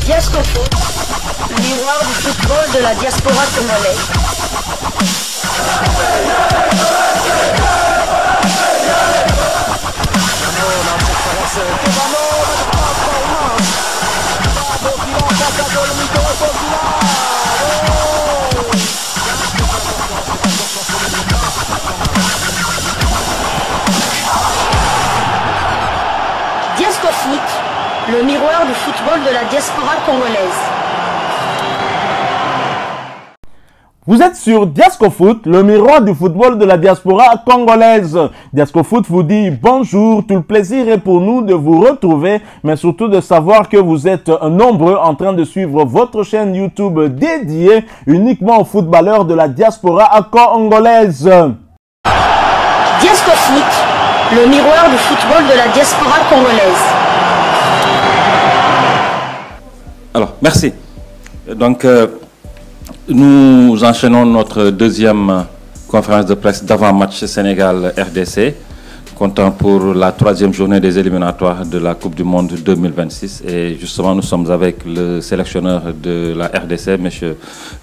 Diascofoot, le miroir du football de la diaspora congolaise. Diascofoot, le miroir du football de la diaspora congolaise. Vous êtes sur Diascofoot, le miroir du football de la diaspora congolaise. Diascofoot vous dit bonjour, tout le plaisir est pour nous de vous retrouver, mais surtout de savoir que vous êtes nombreux en train de suivre votre chaîne YouTube dédiée uniquement aux footballeurs de la diaspora congolaise. Diascofoot, le miroir du football de la diaspora congolaise. Alors, merci. Donc, nous enchaînons notre deuxième conférence de presse d'avant-match Sénégal-RDC, comptant pour la troisième journée des éliminatoires de la Coupe du Monde 2026. Et justement, nous sommes avec le sélectionneur de la RDC, M.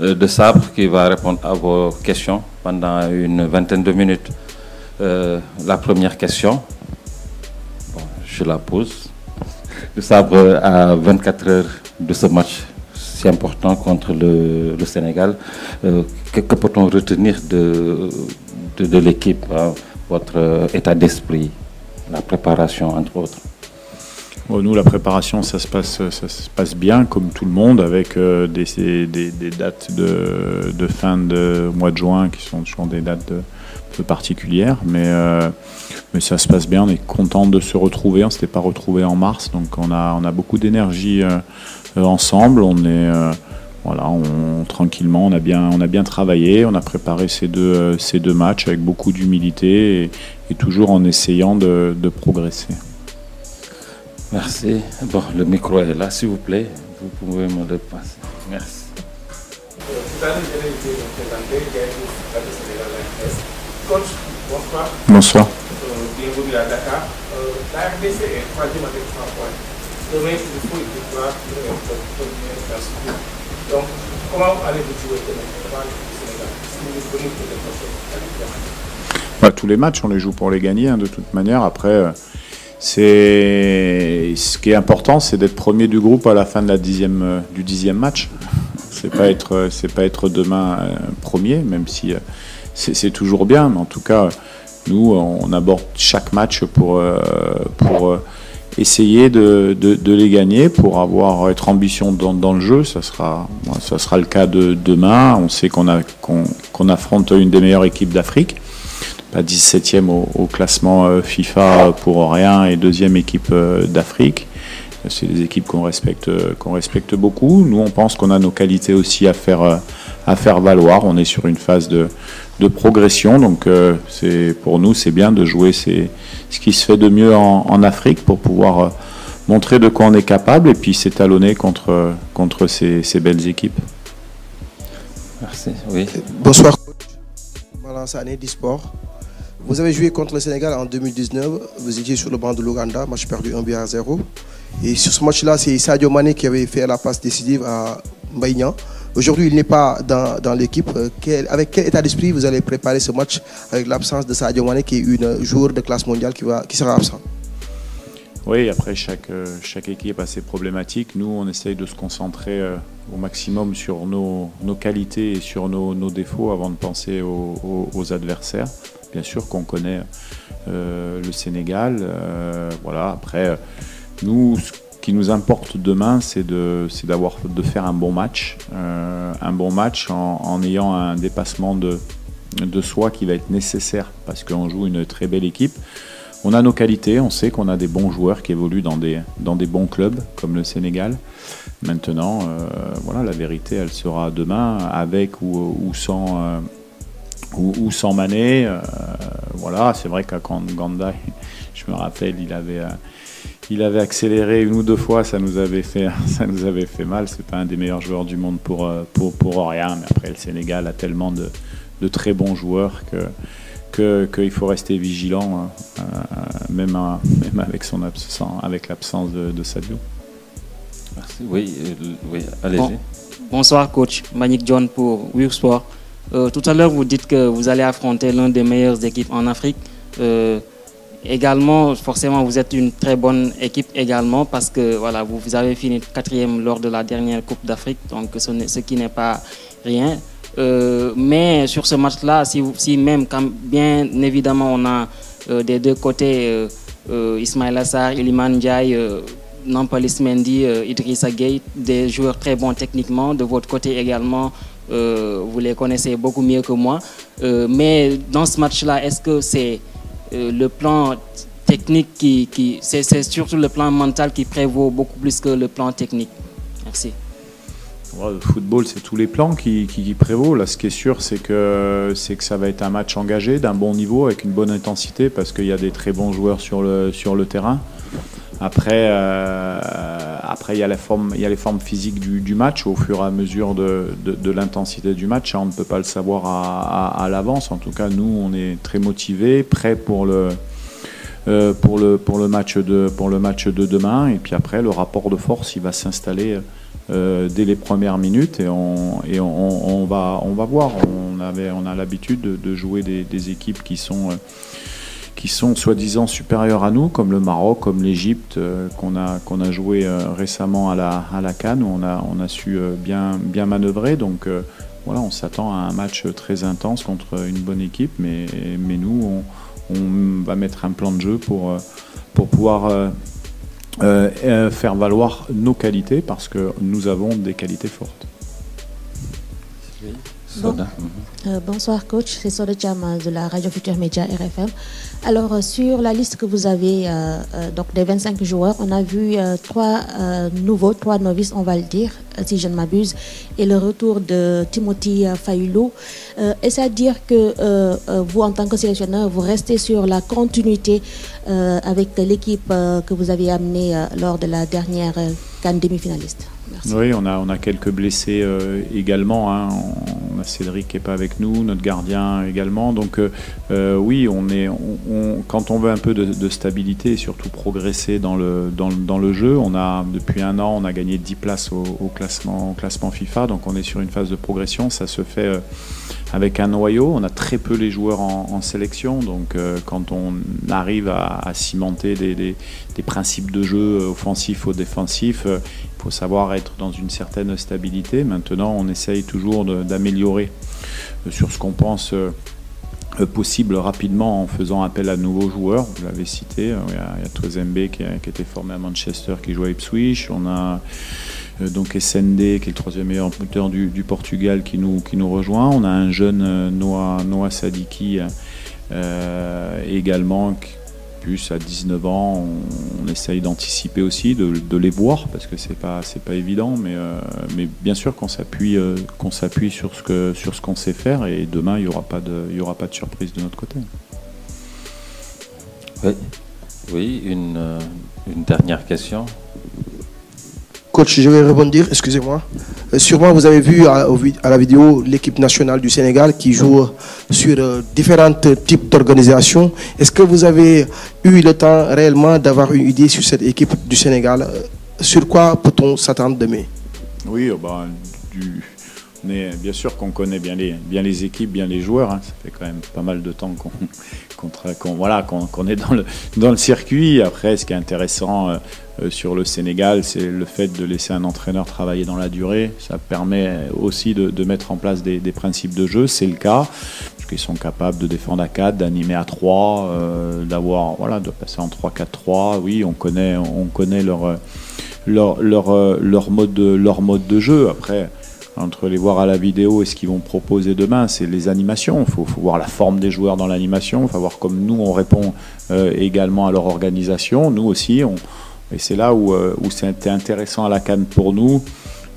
De Sabre, qui va répondre à vos questions pendant une vingtaine de minutes. La première question, bon, je la pose. De Sabre, à 24 heures de ce match si important contre le Sénégal, que peut-on retenir de l'équipe, hein, votre état d'esprit, la préparation entre autres? Bon, nous, la préparation, ça se passe bien, comme tout le monde, avec des dates de fin de mois de juin qui sont toujours des dates peu particulières, mais ça se passe bien. On est content de se retrouver. On ne s'était pas retrouvé en mars, donc on a beaucoup d'énergie ensemble. On est tranquillement. On a bien travaillé. On a préparé ces deux matchs avec beaucoup d'humilité et toujours en essayant de progresser. Merci. Bon, le micro est là, s'il vous plaît. Vous pouvez me le passer. Merci. Coach, bonsoir. Bonsoir. Bienvenue à Dakar. La RDC est troisième avec 3 points. Demain, il faut une victoire pour première place. Donc, comment allez-vous jouer demain devant le Sénégal? Si vous êtes venu pour les prochains? Tous les matchs, on les joue pour les gagner, hein, de toute manière. Après, ce qui est important, c'est d'être premier du groupe à la fin de du 10e match. C'est pas être demain premier, même si c'est toujours bien. Mais en tout cas, nous, on aborde chaque match pour essayer de les gagner, pour être ambition dans le jeu. Ça sera le cas de demain. On sait qu'on affronte une des meilleures équipes d'Afrique. Pas 17e au classement FIFA pour rien et deuxième équipe d'Afrique. C'est des équipes qu'on respecte beaucoup. Nous, on pense qu'on a nos qualités aussi à faire valoir. On est sur une phase de progression. Donc, pour nous, c'est bien de jouer ce qui se fait de mieux en Afrique pour pouvoir montrer de quoi on est capable et puis s'étalonner contre ces belles équipes. Merci. Oui. Bonsoir, coach. Malansane du sport. Vous avez joué contre le Sénégal en 2019. Vous étiez sur le banc de l'Ouganda, match perdu 1-0. Et sur ce match-là, c'est Sadio Mané qui avait fait la passe décisive à Mbaïnian. Aujourd'hui, il n'est pas dans l'équipe. Avec quel état d'esprit vous allez préparer ce match avec l'absence de Sadio Mané, qui est une joueur de classe mondiale qui sera absent? Oui, après chaque équipe a ses problématiques. Nous, on essaye de se concentrer au maximum sur nos qualités et sur nos défauts avant de penser aux adversaires. Bien sûr qu'on connaît le Sénégal. Voilà. Après, nous, ce qui nous importe demain, c'est de faire un bon match. En ayant un dépassement de soi qui va être nécessaire parce qu'on joue une très belle équipe. On a nos qualités, on sait qu'on a des bons joueurs qui évoluent dans des bons clubs comme le Sénégal. Maintenant, voilà, la vérité, elle sera demain, avec ou sans Mané. Voilà, c'est vrai qu'à Kanganda, je me rappelle, il avait accéléré une ou deux fois, ça nous avait fait mal. C'est pas un des meilleurs joueurs du monde pour rien, mais après le Sénégal a tellement de très bons joueurs qu'il faut rester vigilant, même avec l'absence de Sadio. Merci. Oui, oui, allez-y. Bon. Bonsoir coach, Manik John pour Wii-Sport. Tout à l'heure vous dites que vous allez affronter l'une des meilleures équipes en Afrique. Également, forcément, vous êtes une très bonne équipe également parce que voilà, vous avez fini 4e lors de la dernière Coupe d'Afrique, donc ce qui n'est pas rien. Mais sur ce match-là, si même, bien évidemment, on a des deux côtés Ismaïla Sarr, Iliman Ndiaye, Nampalys Mendy, Idrissa Gueye, des joueurs très bons techniquement. De votre côté également, vous les connaissez beaucoup mieux que moi. Mais dans ce match-là, est-ce que c'est le plan technique c'est surtout le plan mental qui prévaut beaucoup plus que le plan technique? Merci. Le football, c'est tous les plans qui prévaut. Là, ce qui est sûr, c'est que ça va être un match engagé, d'un bon niveau, avec une bonne intensité, parce qu'il y a des très bons joueurs sur le terrain. Après, il y a les formes physiques du match au fur et à mesure de l'intensité du match. On ne peut pas le savoir à l'avance. En tout cas, nous, on est très motivés, prêts pour le match de demain. Et puis après, le rapport de force, il va s'installer dès les premières minutes et on va voir. On a l'habitude de jouer des équipes qui sont soi-disant supérieurs à nous, comme le Maroc, comme l'Égypte, qu'on a joué récemment à la CAN, où on a su bien manœuvrer. Donc voilà, on s'attend à un match très intense contre une bonne équipe, mais nous, on va mettre un plan de jeu pour pouvoir faire valoir nos qualités, parce que nous avons des qualités fortes. Bonsoir coach, c'est Soda Cham de la Radio Futur Média RFM. Alors sur la liste que vous avez donc des 25 joueurs, on a vu 3 nouveaux, 3 novices on va le dire, si je ne m'abuse, et le retour de Timothy Fayulu. Est-ce à dire que vous en tant que sélectionneur, vous restez sur la continuité avec l'équipe que vous avez amenée lors de la dernière CAN demi-finaliste? Merci. Oui, on a quelques blessés également, hein. On a Cédric qui n'est pas avec nous, notre gardien également. Donc oui, quand on veut un peu de stabilité et surtout progresser dans le jeu, depuis un an, on a gagné 10 places au classement FIFA. Donc on est sur une phase de progression. Ça se fait avec un noyau. On a très peu les joueurs en sélection. Donc quand on arrive à cimenter des principes de jeu offensifs ou défensifs, il faut savoir être dans une certaine stabilité. Maintenant, on essaye toujours d'améliorer sur ce qu'on pense possible rapidement en faisant appel à de nouveaux joueurs. Vous l'avez cité, il y a Twezembe qui était formé à Manchester, qui joue à Ipswich. On a donc SND, qui est le 3e meilleur buteur du Portugal, qui nous rejoint. On a un jeune Noah Sadiki également, plus à 19 ans, on essaye d'anticiper aussi, de les voir, parce que c'est pas évident, mais bien sûr qu'on s'appuie sur ce qu'on sait faire, et demain il y aura pas de surprise de notre côté. Oui, une dernière question. Coach, je vais rebondir, excusez-moi. Sûrement, vous avez vu à la vidéo l'équipe nationale du Sénégal qui joue sur différents types d'organisations. Est-ce que vous avez eu le temps réellement d'avoir une idée sur cette équipe du Sénégal? Sur quoi peut-on s'attendre demain? Oui, mais bien sûr qu'on connaît bien les équipes, bien les joueurs, hein. Ça fait quand même pas mal de temps qu'on est dans le circuit. Après, ce qui est intéressant sur le Sénégal, c'est le fait de laisser un entraîneur travailler dans la durée. Ça permet aussi de mettre en place des principes de jeu. C'est le cas, parce qu'ils sont capables de défendre à 4, d'animer à 3, de passer en 3-4-3. Oui, on connaît leur mode de jeu. Après, entre les voir à la vidéo et ce qu'ils vont proposer demain, c'est les animations. Il faut voir la forme des joueurs dans l'animation. Il faut voir comme nous, on répond également à leur organisation. Nous aussi, et c'est là où c'était intéressant à la CAN pour nous.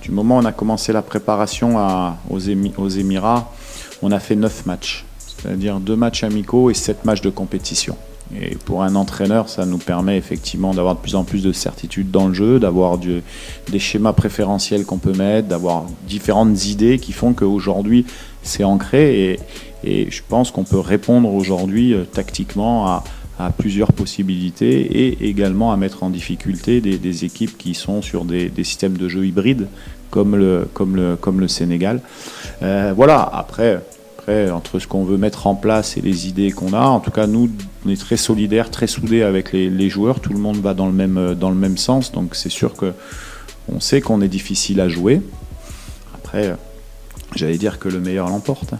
Du moment où on a commencé la préparation aux Émirats, on a fait 9 matchs. C'est-à-dire 2 matchs amicaux et 7 matchs de compétition. Et pour un entraîneur, ça nous permet effectivement d'avoir de plus en plus de certitude dans le jeu, d'avoir des schémas préférentiels qu'on peut mettre, d'avoir différentes idées qui font qu'aujourd'hui, c'est ancré. Et je pense qu'on peut répondre aujourd'hui tactiquement à plusieurs possibilités et également à mettre en difficulté des équipes qui sont sur des systèmes de jeu hybrides comme le Sénégal. Voilà, après, entre ce qu'on veut mettre en place et les idées qu'on a, en tout cas nous on est très solidaires, très soudés avec les joueurs, tout le monde va dans le même sens, donc c'est sûr que on sait qu'on est difficile à jouer. Après, j'allais dire que le meilleur l'emporte.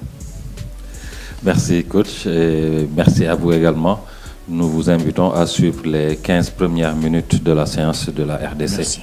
Merci coach et merci à vous également. Nous vous invitons à suivre les 15 premières minutes de la séance de la RDC. Merci.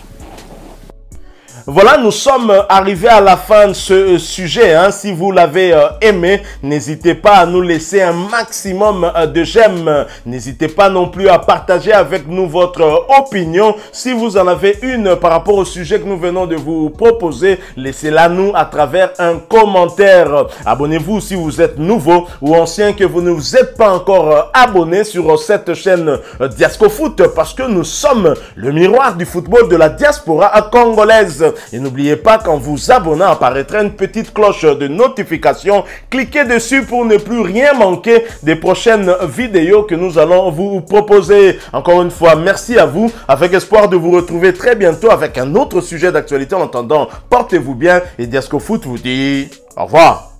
Voilà, nous sommes arrivés à la fin de ce sujet. Hein. Si vous l'avez aimé, n'hésitez pas à nous laisser un maximum de j'aime. N'hésitez pas non plus à partager avec nous votre opinion. Si vous en avez une par rapport au sujet que nous venons de vous proposer, laissez-la nous à travers un commentaire. Abonnez-vous si vous êtes nouveau ou ancien que vous ne vous êtes pas encore abonné sur cette chaîne Diascofoot parce que nous sommes le miroir du football de la diaspora congolaise. Et n'oubliez pas qu'en vous abonnant apparaîtra une petite cloche de notification. Cliquez dessus pour ne plus rien manquer des prochaines vidéos que nous allons vous proposer. Encore une fois, merci à vous. Avec espoir de vous retrouver très bientôt avec un autre sujet d'actualité. En attendant, portez-vous bien et Diascofoot vous dit au revoir.